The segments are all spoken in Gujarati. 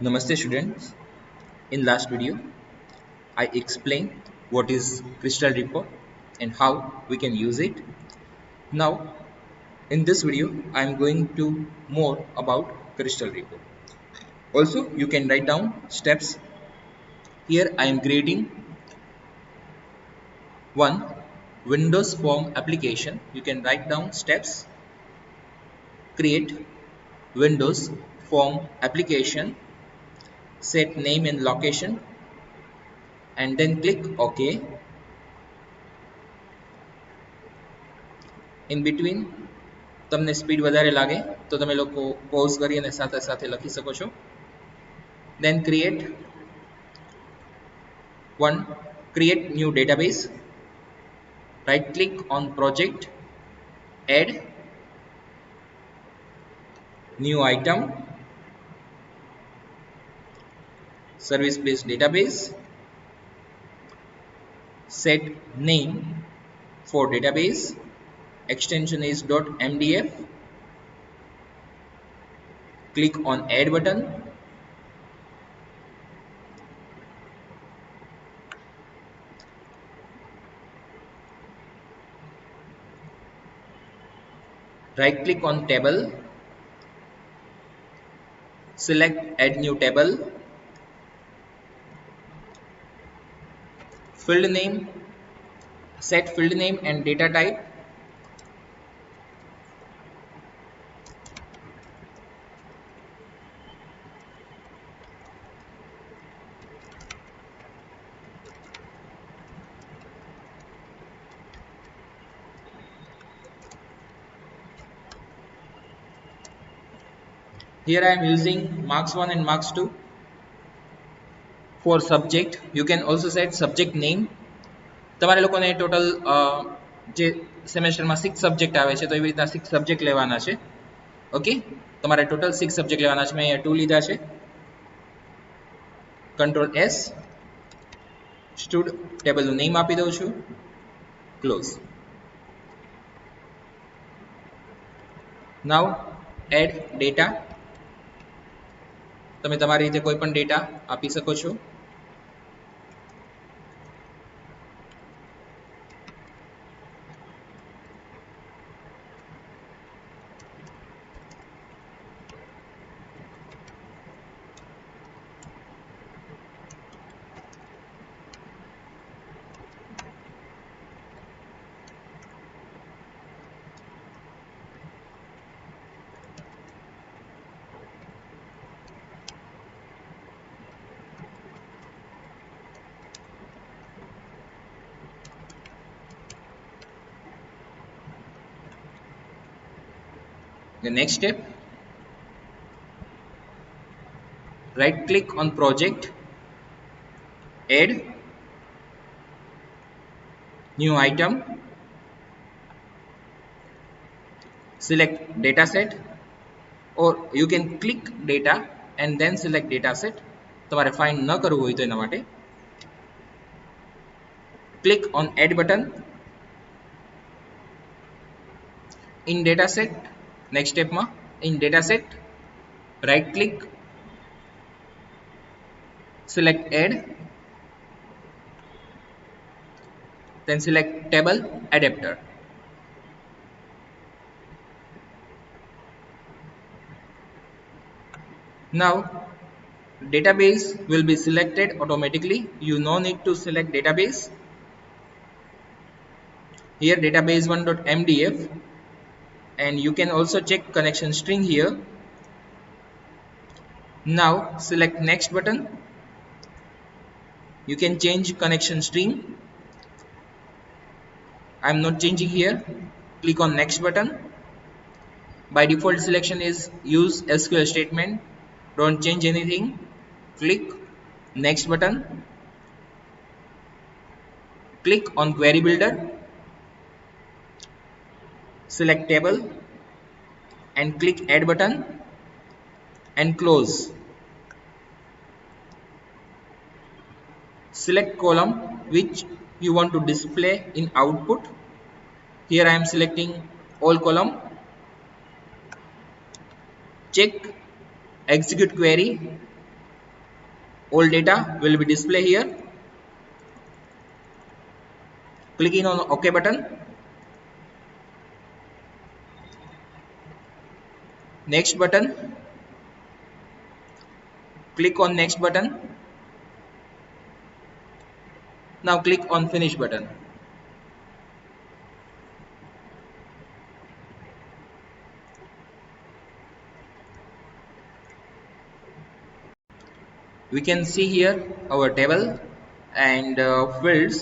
Namaste students. In last video, I explained what is crystal report and how we can use it. Now, in this video, I am going to more about crystal report. Also, you can write down steps. Here I am creating one Windows Form application. You can write down steps. Create Windows Form application. Set name and location and then click OK. In between તમને સ્પીડ વધારે લાગે તો તમે લોકો પોઝ કરી અને સાથે સાથે લખી શકો છો. Then create new database. Right click on project, add new item, service based database. Set name for database, extension is .mdf. Click on add button. Right click on table, select add new table. Field name, set field name and data type. Here I am using marks 1 and marks 2. For subject, you can also set subject name. તમારે લોકોને ટોટલ જે સેમેસ્ટરમાં 6 સબ્જેક્ટ આવે છે તો એવી રીતના 6 સબ્જેક્ટ લેવાના છે. ઓકે, તમારે ટોટલ 6 સબ્જેક્ટ લેવાના છે. મેં અહીંયા 2 લીધા છે. કંટ્રોલ S, સ્ટુડ ટેબલનું નેમ આપી દઉં છું, ક્લોઝ. નાઉ એડ ડેટા. તમે તમારી રીતે કોઈ પણ ડેટા આપી શકો છો. The next step, right click on project, add new item, select dataset, or you can click data and then select dataset. તમારે find ન કરવું હોય તો એના માટે click on add button. In dataset, next step માં in dataset, right click, select add, then select table adapter. Now database will be selected automatically. You no need to select database. Here database1.mdf, and you can also check connection string here. Now select next button. You can change connection string. I am not changing here. Click on next button. By default selection is use SQL statement. Don't change anything. Click next button. Click on query builder. Select table and click add button and close. Select column which you want to display in output. Here I am selecting all column. Check execute query. All data will be displayed here. Clicking on OK button. Next button. Click on next button. Now click on finish button. We can see here our table and fields.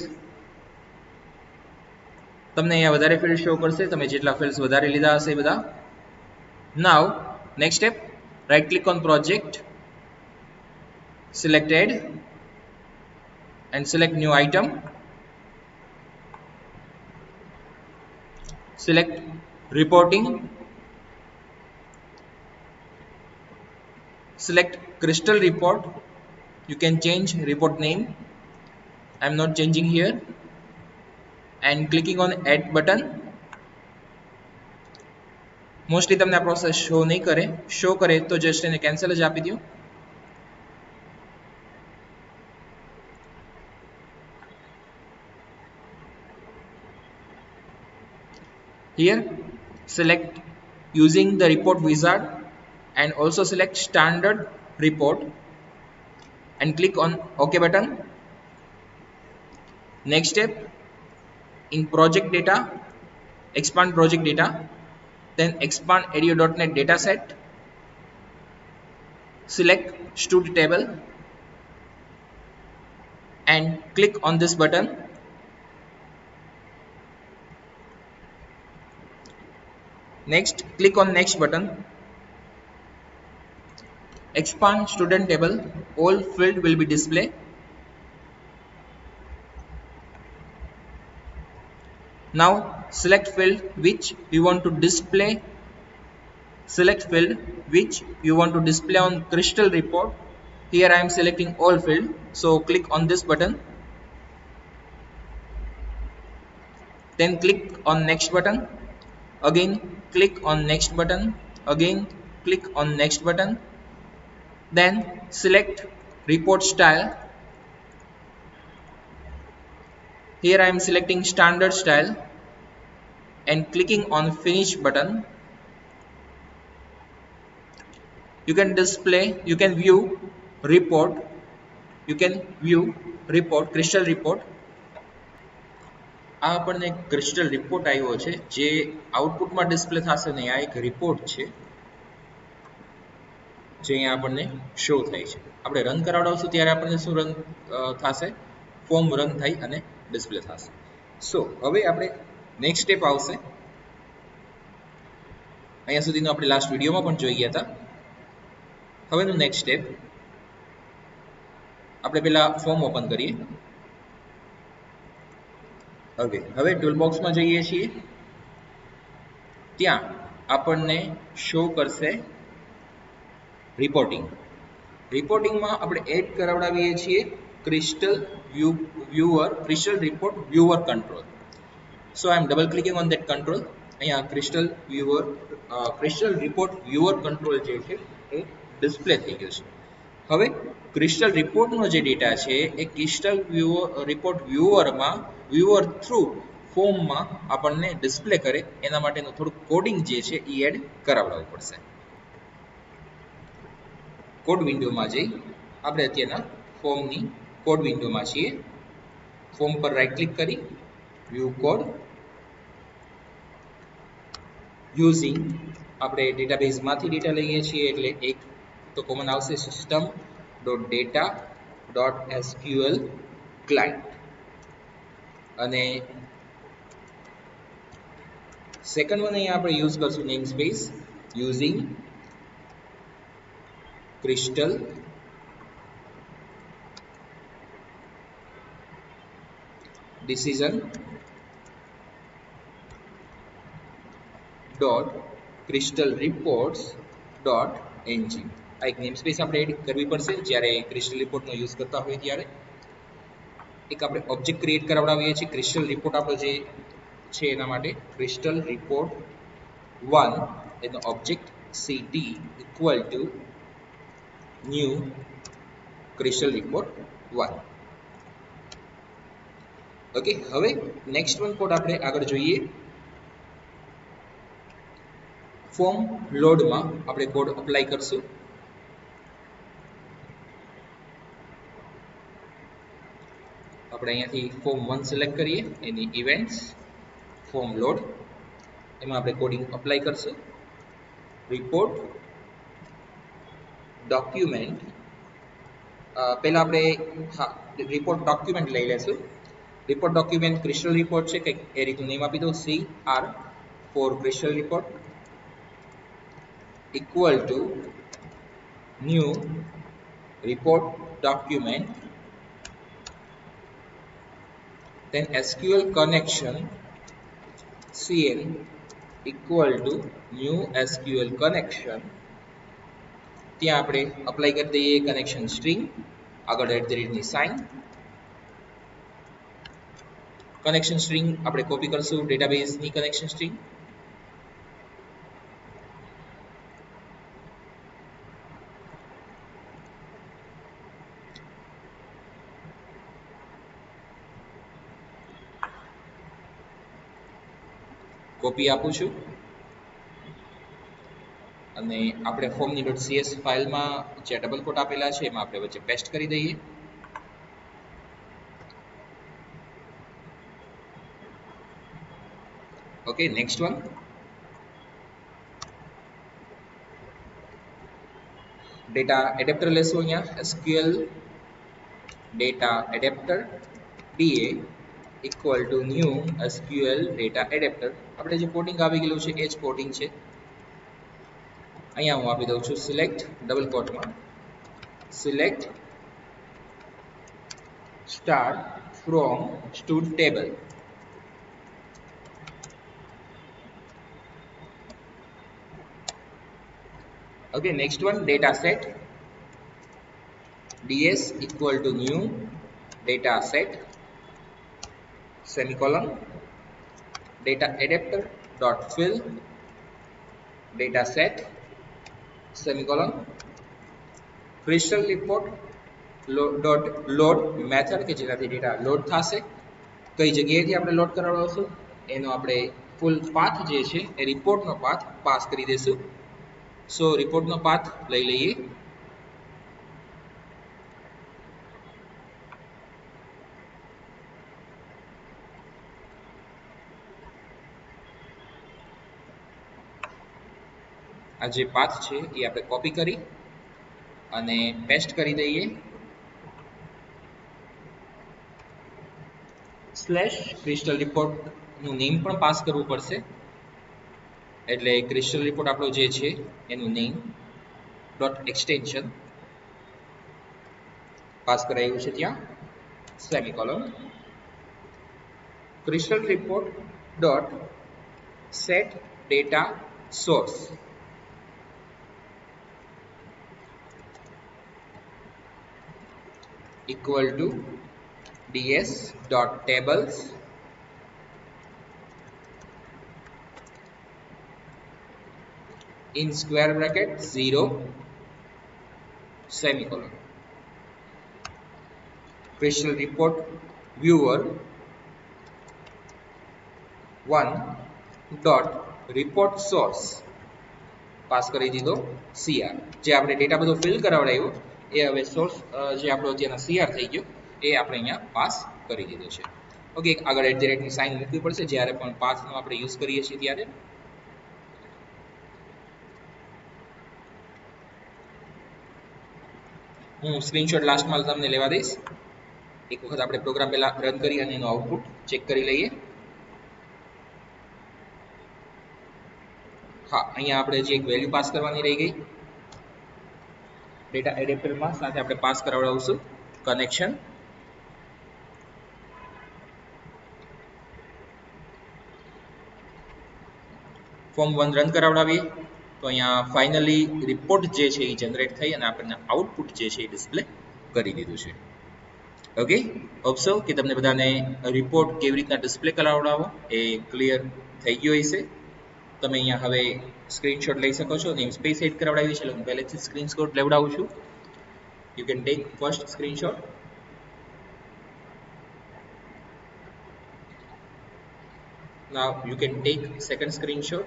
તમને અહીંયા વધારે fields show કરશે તમે જેટલા fields વધારે લીધા હશે એ બધા. Now next step, right click on project, select add and select new item. Select reporting. Select crystal report. You can change report name. I'm not changing here. And clicking on add button. Mostly તમને આ પ્રોસેસ શો નહીં કરે, શો કરે તો જસ્ટ એને કેન્સલ જ આપી દો. Here select using the report wizard and also select standard report and click on OK button. Next step, in project data, expand project data, then expand edu.net dataset. Select stud table and click on this button. Next, click on next button. Expand student table. All field will be displayed. Now select field which you want to display. Select field which you want to display on crystal report. Here I am selecting all field, so click on this button. Then click on next button. Again click on next button. Again click on next button. Then select report style. Here I am selecting standard style and clicking on finish button. You can display, you can view report, crystal report. આ આપણને ક્રિસ્ટલ રિપોર્ટ આવ્યો છે જે આઉટપુટમાં ડિસ્પ્લે થશે નહીં. આ એક રિપોર્ટ છે જે અહીંયા આપણને શો થાય છે. આપણે રન કરાવડાવશું ત્યારે આપણને શું રન થશે, ફોર્મ રન થઈ અને ડિસ્પ્લે થશે. સો હવે આપણે નેક્સ્ટ સ્ટેપ આવશે. અહીંયા સુધીનું આપણે લાસ્ટ વિડીયોમાં પણ જોઈ ગયા હતા. હવેનું નેક્સ્ટ સ્ટેપ, આપણે પહેલા ફોર્મ ઓપન કરીએ. હવે ટૂલ બોક્સમાં જઈએ છીએ. ત્યાં આપણને શો કરશે રિપોર્ટિંગ. રિપોર્ટિંગમાં આપણે એડ કરાવડાવીએ છીએ crystal report viewer control. So I am double clicking on that control. અહીંયા crystal report viewer control જે છે એ ડિસ્પ્લે થઈ ગયો છે. હવે ક્રિસ્ટલ રિપોર્ટનો જે ડેટા છે એ ક્રિસ્ટલ રિપોર્ટ વ્યુઅર થ્રુ ફોર્મમાં આપણને ડિસ્પ્લે કરે એના માટેનું થોડું કોડિંગ જે છે એ એડ કરાવડાવવું પડશે. કોડ વિન્ડોમાં જઈ આપણે અત્યારના ફોર્મની કોડ વિન્ડોમાં છીએ. ફોર્મ પર રાઈટ ક્લિક કરી વ્યૂ કોડ. યુઝિંગ આપણે ડેટાબેઝમાંથી ડેટા લઈએ છીએ એટલે એક તો કોમન આવશે system.data.sql client અને સેકન્ડ વન અહીંયા આપણે યુઝ કરશું name space using crystal decision dot crystal reports dot ng. આ એક નેમ સ્પેસ આપણે એડ કરવી પડશે જ્યારે ક્રિસ્ટલ રિપોર્ટનો યુઝ કરતા હોય ત્યારે. એક આપણે ઓબ્જેક્ટ ક્રિએટ કરાવડાવીએ છીએ ક્રિસ્ટલ રિપોર્ટ આપણો જે છે એના માટે ક્રિસ્ટલ રિપોર્ટ 1 એનો object cd equal to new crystal report 1. Okay, હવે નેક્સ્ટ વન કોડ આપણે આગળ જોઈએ. ફોર્મ લોડમાં આપણે કોડ અપ્લાય કરશું. આપણે અહીંયાથી ફોર્મ 1 સિલેક્ટ કરીએ, એની ઇવેન્ટ્સ, ફોર્મ લોડ, એમાં આપણે કોડિંગ અપ્લાય કરશું. રિપોર્ટ ડોક્યુમેન્ટ, પહેલા આપણે રિપોર્ટ ડોક્યુમેન્ટ લઈ લેશું. રિપોર્ટ ડોક્યુમેન્ટ ક્રિસ્ટલ રિપોર્ટ છે, કંઈક એ રીતનું નેમ આપી દો, CR for crystal report equal to new report document, then SQL connection CL equal to new SQL connection. ત્યાં આપણે અપ્લાય કરી દઈએ કનેક્શન સ્ટ્રિંગ, આગળ @ સાઇન. કનેક્શન સ્ટ્રિંગ આપણે કોપી કરશું ડેટાબેઝની કનેક્શન સ્ટ્રિંગ. કોપી આપું છું અને આપણે ફોર્મની .cs ફાઇલમાં જે ડબલ કોટ આપેલા છે એમાં આપણે વચ્ચે પેસ્ટ કરી દઈએ. Okay, next one. Data adapter લેશું. અહીંયા SQL data adapter DA equal to new SQL data adapter. આપણે જે કોડિંગ આવી ગયેલું છે એ જ કોડિંગ છે. અહીંયા હું આપી દઉં છું સિલેક્ટ, ડબલ કોટમાં select star from stud table. Okay, next one. Data set DS equal to new data set semicolon, data adapter dot fill data set semicolon, crystal report dot load method કે જેનાથી ડેટા લોડ થશે, કઈ જગ્યાએથી આપણે લોડ કરાવડાવશું એનો આપણે ફૂલ પાથ જે છે એ રિપોર્ટનો પાથ પાસ કરી દઈશું. સો રિપોર્ટનો પાથ લઈ લઈએ. આ જે પાથ છે એ આપણે કોપી કરી અને પેસ્ટ કરી દઈએ. સ્લેશ ક્રિસ્ટલ રિપોર્ટનું નેમ પણ પાસ કરવું પડશે, એટલે ક્રિસ્ટલ રિપોર્ટ આપણો જે છે એનું નેમ ડોટ એક્સટેન્શન પાસ કરાયું છે ત્યાં, semicolon. Crystal report dot set data source equal to ds dot tables in square bracket 0 semicolon. Crystal report viewer 1 dot report source pass કરી દીધો CR. જે આપણે ડેટા બધો ફિલ કરાવડાવ્યો એ હવે સોર્સ જે આપણો અત્યારના CR થઈ ગયો એ આપણે અહીંયા પાસ કરી દીધો છે. ઓકે, આગળ @ સાઇન મૂકવી પડશે જ્યારે પણ પાથનો આપણે યુઝ કરીએ છીએ ત્યારે. હું સ્ક્રીનશોટ લાસ્ટમાં તમને લેવા દઈશ. એક વખત આપણે પ્રોગ્રામ પહેલા રન કરી અને એનું આઉટપુટ ચેક કરી લઈએ. હા, અહીંયા આપણે જે એક વેલ્યુ પાસ કરવાની રહી ગઈ ડેટા એડેપ્ટરમાં, સાથે આપણે પાસ કરાવડાવશું કનેક્શન. ફોર્મ 1 રન કરાવડાવીએ તો અહીંયા ફાઇનલી રિપોર્ટ જે છે એ જનરેટ થઈ અને આપણને આઉટપુટ જે છે એ ડિસ્પ્લે કરી દીધું છે. ઓકે, હોપ સો કે તમને બધાને રિપોર્ટ કેવી રીતના ડિસ્પ્લે કરાવડાવો એ ક્લિયર થઈ ગયો હશે. તમે અહીંયા હવે સ્ક્રીનશોટ લઈ શકો છો. નેમ સ્પેસ એડ કરાવડાવી છે એટલે હું પહેલેથી સ્ક્રીનશોટ લેવડાવું છું. You can take first screenshot. Now you can take second screenshot.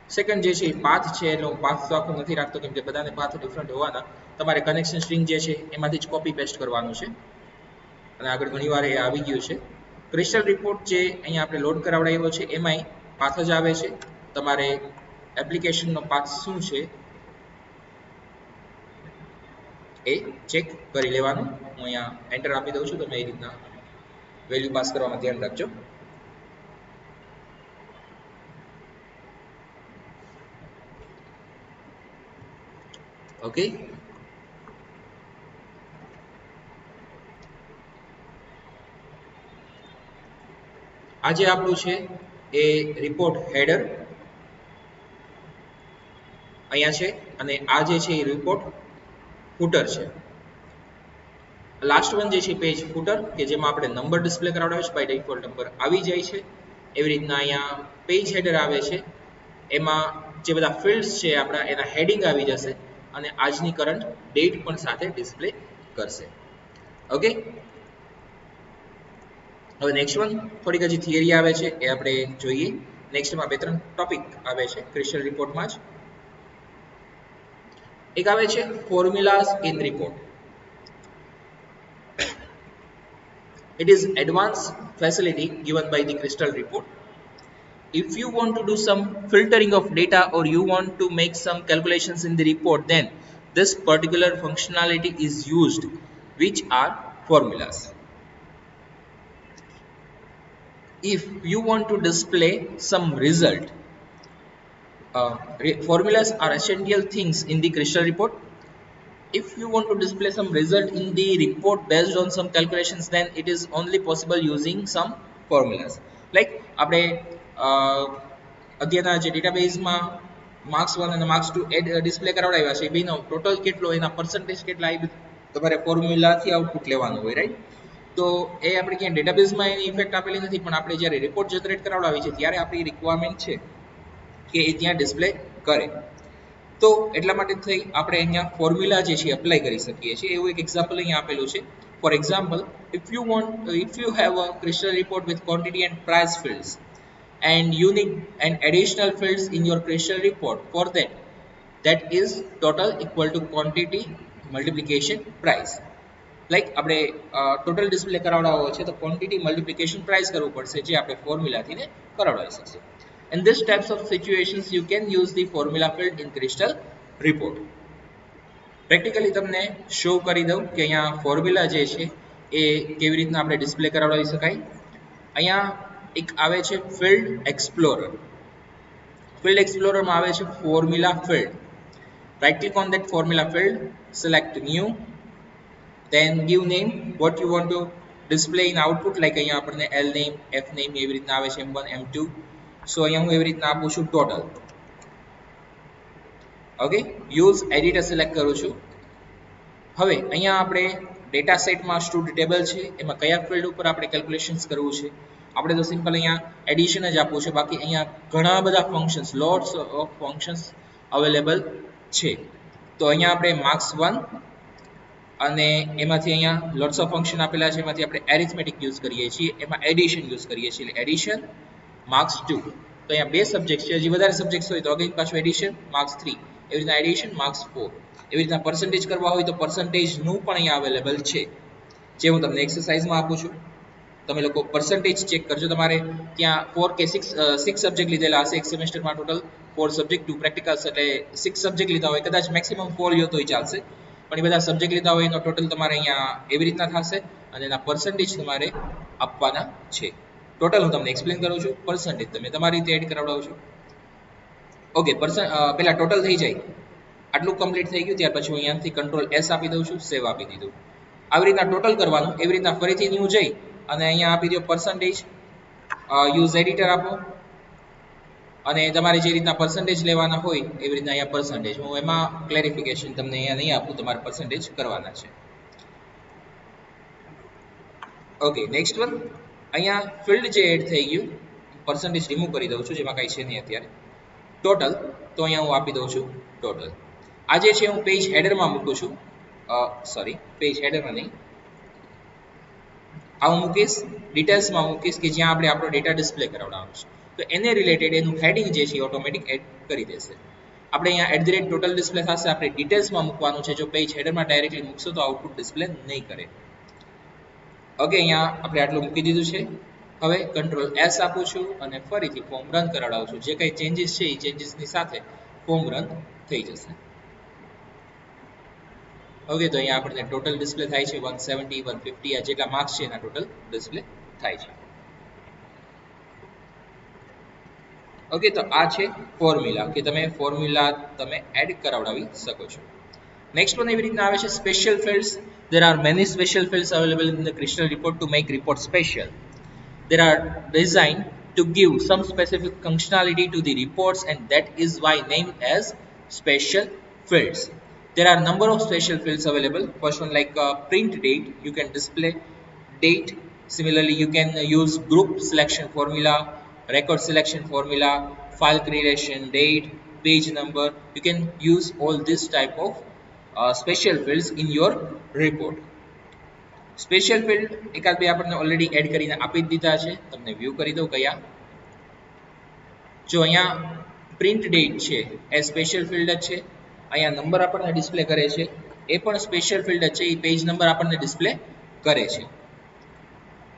Second જે છે પાથ છે એટલે હું પાથ તો આખું નથી રાખતો કેમ કે બધાને પાથ ડિફરન્ટ હોવાના તમારે કનેક્શન સ્ટ્રિંગ જે છે એમાંથી જ કોપી પેસ્ટ કરવાનું છે અને આગળ ઘણીવાર એ આવી ગયું છે ક્રિસ્ટલ રિપોર્ટ જે અહીંયા આપણે લોડ કરાવડાવ્યો છે એમાંય પાથ જ આવે છે તમારે એપ્લિકેશનનો પાથ શું છે એ ચેક કરી લેવાનું હું અહીંયા એન્ટર આપી દઉં છું તમે એ રીતના વેલ્યુ પાસ કરવામાં ધ્યાન રાખજો ઓકે આ જે આપણું છે એ રિપોર્ટ હેડર અહીંયા છે અને આ જે છે એ રિપોર્ટ ફૂટર છે લાસ્ટ વન જે છે પેજ ફૂટર કે જેમાં આપણે નંબર ડિસ્પ્લે કરાવડાવે છે બાય ડિફોલ્ટ નંબર આવી જાય છે એવી રીતના અહીંયા પેજ હેડર આવે છે એમાં જે બધા ફિલ્ડ્સ છે આપણા એના હેડિંગ આવી જશે અને આજની કરંટ ડેટ પણ સાથે ડિસ્પ્લે કરશે ઓકે હવે નેક્સ્ટ વન થોડીક હજી થિયરી આવે છે એ આપણે જોઈએ નેક્સ્ટમાં બે ત્રણ ટોપિક આવે છે ક્રિસ્ટલ રિપોર્ટમાં જ એક આવે છે formulas in report it is advanced facility given by the crystal report if you want to do some filtering of data or you want to make some calculations in the report then this particular functionality is used which are formulas if you want to display some result formulas are essential things in the crystal report if you want to display some result in the report based on some calculations then it is only possible using some formulas like આપણે અત્યારના જે ડેટાબેઝમાં માર્ક્સ 1 અને માર્ક્સ 2 એડ ડિસ્પ્લે કરાવડાવ્યા છે બેનો ટોટલ કેટલો એના પર્સન્ટેજ કેટલા એ તમારે ફોર્મ્યુલાથી આઉટપુટ લેવાનું હોય રાઈટ તો એ આપણે ક્યાં ડેટાબેઝમાં એની ઇફેક્ટ આપેલી નથી પણ આપણે જ્યારે રિપોર્ટ જનરેટ કરાવડાવી છે ત્યારે આપણી રિક્વાયરમેન્ટ છે કે એ ત્યાં ડિસ્પ્લે કરે તો એટલા માટે થઈ આપણે અહીંયા ફોર્મ્યુલા જે છે એપ્લાય કરી શકીએ છીએ એવું એક એક્ઝામ્પલ અહીંયા આપેલું છે for example if you have a crystal report with quantity and price fields and you need an additional fields in your crystal report for that is total equal to quantity multiplication price like આપણે ટોટલ ડિસ્પ્લે કરાવડાવવો છે તો ક્વોન્ટિટી મલ્ટિપ્લિકેશન પ્રાઇસ કરવું પડશે જે આપણે ફોર્મ્યુલાથી ને કરાવડાવી શકશું in this types of situations you can use the formula field in crystal report practically તમને શો કરી દઉં કે અહીંયા ફોર્મ્યુલા જે છે એ કેવી રીતના આપણે ડિસ્પ્લે કરાવડાવી શકાય અહીંયા એક આવે છે ફિલ્ડ એક્સપ્લોરરમાં આવે છે formula field right click on that formula field select new then give name what you want to display in output like અહીંયા આપણને l name f name એવી રીતના આવે છે m1 m2 સો અહીંયા હું એવી રીતના આપું છું total okay use editor select કરું છું હવે અહીંયા આપણે ડેટા સેટમાં સ્ટુડ ટેબલ છે એમાં કયા ફિલ્ડ ઉપર આપણે કેલ્ક્યુલેશન્સ કરવું છે આપણે તો સિમ્પલ અહીંયા એડિશન જ આપવું છે બાકી અહીંયા ઘણા બધા functions lots of functions available છે તો અહીંયા આપણે માર્ક્સ 1 અને એમાંથી અહીંયા લોટ્સ ઓફ ફંક્શન આપેલા છે એમાંથી આપણે એરિથમેટિક યુઝ કરીએ છીએ એમાં એડિશન યુઝ કરીએ છીએ એટલે એડિશન માર્ક્સ 2 તો અહીંયા બે સબ્જેક્ટ છે હજી વધારે સબ્જેક્ટ્સ હોય તો અગેન પાછું એડિશન માર્ક્સ 3 એવી રીતના એડિશન માર્ક્સ 4 એવી રીતના પર્સન્ટેજ કરવા હોય તો પર્સન્ટેજનું પણ અહીંયા અવેલેબલ છે જે હું તમને એક્સરસાઇઝમાં આપું છું તમે લોકો પર્સન્ટેજ ચેક કરજો તમારે ત્યાં 4 કે 6 સબ્જેક્ટ લીધેલા હશે એક સેમેસ્ટરમાં ટોટલ 4 સબ્જેક્ટ 2 પ્રેક્ટિકલ્સ એટલે 6 સબ્જેક્ટ લીધા હોય કદાચ મેક્સિમમ 4 લ્યો તોય ચાલશે પણ એ બધા સબ્જેક્ટ લીધા હોય એનો ટોટલ તમારે અહીંયા એવી રીતના થશે અને એના પર્સન્ટેજ તમારે આપવાના છે ટોટલ હું તમને એક્સપ્લેન કરું છું પર્સન્ટેજ તમે તમારી રીતે એડ કરાવડાવો છો ઓકે પહેલા ટોટલ થઈ જાય આટલું કમ્પ્લીટ થઈ ગયું ત્યાર પછી હું અહીંયાથી કંટ્રોલ S આપી દઉં છું સેવ આપી દીધું આવી રીતના ટોટલ કરવાનું એવી રીતના ફરીથી ન્યૂ જઈ અને અહીંયા આપી દો પર્સન્ટેજ યુઝ એડિટર આપો અને તમારે જે રીતના પર્સન્ટેજ લેવાના હોય એવી રીતના અહીંયા પર્સન્ટેજ હું એમાં ક્લેરિફિકેશન તમને અહીંયા નહીં આપું તમારે પર્સન્ટેજ કરવાના છે ઓકે નેક્સ્ટ વન અહીંયા ફિલ્ડ જે એડ થઈ ગયું પર્સન્ટેજ રિમૂવ કરી દઉં છું જેમાં કાંઈ છે નહીં અત્યારે ટોટલ તો અહીંયા હું આપી દઉં છું ટોટલ આ જે છે હું પેજ હેડરમાં મૂકું છું સોરી પેજ હેડરમાં નહીં, હું મૂકીશ ડિટેલ્સમાં મૂકીશ કે જ્યાં આપણે આપણો ડેટા ડિસ્પ્લે કરાવડાવવાનો છે. તો એને રિલેટેડ એનું હેડિંગ જે છે ઓટોમેટિક એડ કરી દેશે. આપણે અહીંયા ટોટલ ડિસ્પ્લે થશે, આપણે ડિટેલ્સમાં મૂકવાનું છે. જો પેજ હેડરમાં ડાયરેક્ટલી મૂકશો તો આઉટપુટ ડિસ્પ્લે નહીં કરે. ઓકે, અહીંયા આપણે આટલું મૂકી દીધું છે. હવે કંટ્રોલ એસ આપું છું અને ફરીથી ફોર્મ રન કરાવડાવું છું. જે કંઈ ચેન્જીસ છે એ ચેન્જીસની સાથે ફોર્મ રન થઈ જશે. ઓકે, તો અહીંયા આપણને ટોટલ ડિસ્પ્લે થાય છે 170 150 આ જેટલા માર્ક્સ છે એના ટોટલ ડિસ્પ્લે થાય છે. ઓકે, તો આ છે ફોર્મ્યુલા કે તમે એડ કરાવડાવી શકો છો. નેક્સ્ટ વન એવી રીતના આવે છે special fields. There are many special fields available in the Crystal report to make report special. They are designed to give some specific functionality to the reports, and that is why named as special fields. There are number of special fields available. First one like print date, you can display date. Similarly, you can use group selection formula, record selection formula, file creation date, page number. You can use all this type of special fields in your report. Special field એકાદ બે આપણને ઓલરેડી એડ કરીને આપી જ દીધા છે. તમને વ્યૂ કરી દઉં કયા. જો અહીંયા પ્રિન્ટ ડેટ છે એ સ્પેશિયલ ફિલ્ડ જ છે. અહીંયા નંબર આપણને ડિસ્પ્લે કરે છે એ પણ સ્પેશિયલ ફિલ્ડ જ છે. એ પેજ નંબર આપણને ડિસ્પ્લે કરે છે.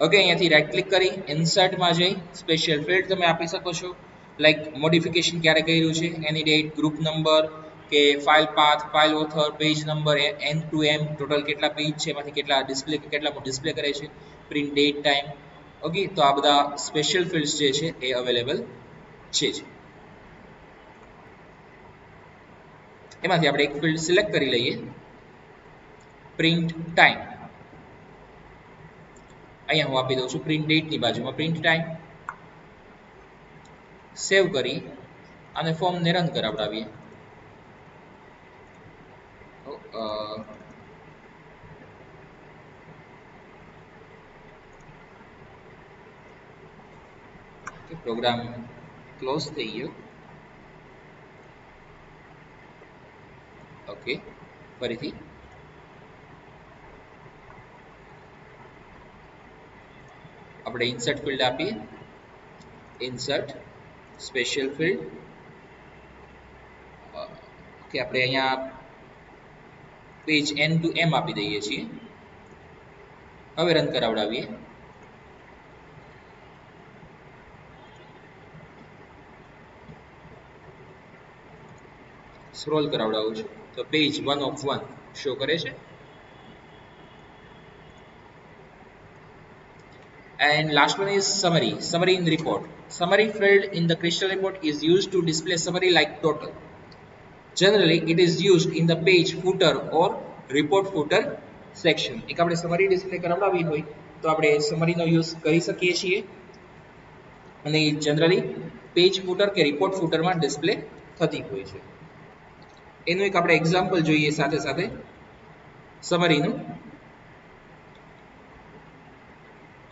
ઓકે, અહીંયાથી રાઈટ ક્લિક કરી ઇન્સર્ટમાં જઈ સ્પેશિયલ ફિલ્ડ તમે આપી શકો છો. લાઈક મોડિફિકેશન ક્યારે કર્યું છે, એની ડેટ, ગ્રુપ નંબર કે file path, file author, page number, N to M total કેટલા પેજ છે એમાંથી કેટલા ડિસ્પ્લે કરે છે, પ્રિન્ટ ડેટ, ટાઈમ. ઓકે, તો આ બધા સ્પેશિયલ ફિલ્ડ્સ જે છે એ અવેલેબલ છે જ. એમાંથી આપણે એક ફિલ્ડ સિલેક્ટ કરી લઈએ, પ્રિન્ટ ટાઈમ. અહીંયા હું આપી દઉં છું પ્રિન્ટ ડેટની બાજુમાં પ્રિન્ટ ટાઈમ. સેવ કરી અને ફોર્મને રન કરાવડાવીએ. પ્રોગ્રામ ક્લોઝ થઈ ગયો. ઓકે, ફરીથી આપણે ઇન્સર્ટ ફિલ્ડ આપીએ, ઇન્સર્ટ સ્પેશિયલ ફિલ્ડ. ઓકે, આપણે અહીંયા પેજ એન ટુ એમ આપી દઈએ છીએ. હવે રન કરાવડાવીએ. સ્ક્રોલ કરાવડાવું છું તો પેજ 1 of 1 શો કરે છે. And last one is summary in the report. Summary field in the Crystal report is used to display summary like total. Generally it is used in the page footer or report footer section. એક આપણે સમરી ડિસ્પ્લે કરાવડાવી હોય તો આપણે સમરીનો યુઝ કરી શકીએ છીએ અને જનરલી પેજ ફૂટર કે રિપોર્ટ ફૂટરમાં ડિસ્પ્લે થતી હોય છે. એનું એક આપણે એક્ઝામ્પલ જોઈએ સાથે સાથે સમરીનું.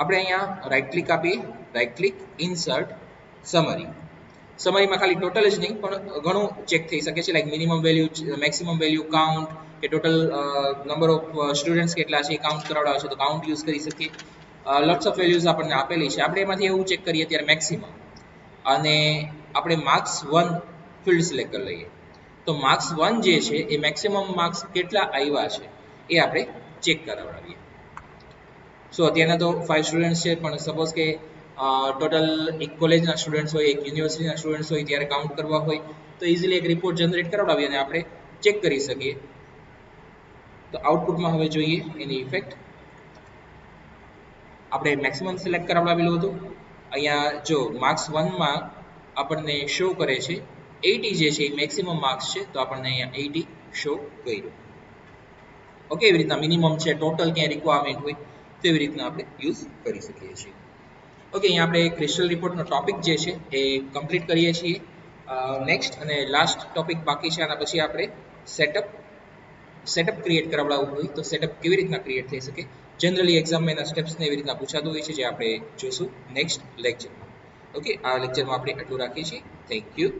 આપણે અહીંયા રાઈટ ક્લિક આપીએ, રાઈટ ક્લિક ઇન્સર્ટ સમરી. સમરીમાં ખાલી ટોટલ જ નહીં પણ ઘણું ચેક થઈ શકે છે, like minimum value, maximum value, count કે ટોટલ નંબર ઓફ સ્ટુડન્ટ્સ કેટલા છે એ કાઉન્ટ કરાવડાવે છે તો કાઉન્ટ યુઝ કરી શકીએ. લોટ્સ ઓફ વેલ્યુઝ આપણને આપેલી છે. આપણે એમાંથી એવું ચેક કરીએ ત્યારે મેક્સિમમ અને આપણે માર્ક્સ 1 ફિલ્ડ સિલેક્ટ કરી લઈએ તો માર્ક્સ 1 જે છે એ મેક્સિમમ માર્ક્સ કેટલા આવ્યા છે એ આપણે ચેક કરાવડાવીએ. સો અત્યારના તો 5 સ્ટુડન્ટ્સ છે પણ સપોઝ કે ટોટલ એક કોલેજના સ્ટુડન્ટ્સ હોય, એક યુનિવર્સિટીના સ્ટુડન્ટ્સ હોય ત્યારે કાઉન્ટ કરવા હોય તો ઇઝીલી એક રિપોર્ટ જનરેટ કરાવડાવીએ અને આપણે ચેક કરી શકીએ. તો આઉટપુટમાં હવે જોઈએ એની ઇફેક્ટ. આપણે મેક્સિમમ સિલેક્ટ કરાવડાવેલું હતું. અહીંયા જો માર્ક્સ 1માં આપણને શો કરે છે 80 જે છે એ મેક્સિમમ માર્ક્સ છે તો આપણને અહીંયા 80 શો કર્યું. ઓકે, એવી રીતના મિનિમમ છે, ટોટલ ક્યાંય રિક્વાયરમેન્ટ હોય તેવી રીતના આપણે યુઝ કરી શકીએ છીએ. ઓકે, અહીંયા આપણે ક્રિસ્ટલ રિપોર્ટનો ટોપિક જે છે એ કમ્પ્લીટ કરીએ છીએ. નેક્સ્ટ અને લાસ્ટ ટોપિક બાકી છે. આના પછી આપણે સેટઅપ ક્રિએટ કરાવડાવવું હોય તો સેટઅપ કેવી રીતના ક્રિએટ થઈ શકે, જનરલી એક્ઝામમાં એના સ્ટેપ્સને એવી રીતના પૂછાતું હોય છે જે આપણે જોશું નેક્સ્ટ લેક્ચરમાં. ઓકે, આ લેક્ચરમાં આપણે આટલું રાખીએ છીએ. Thank you.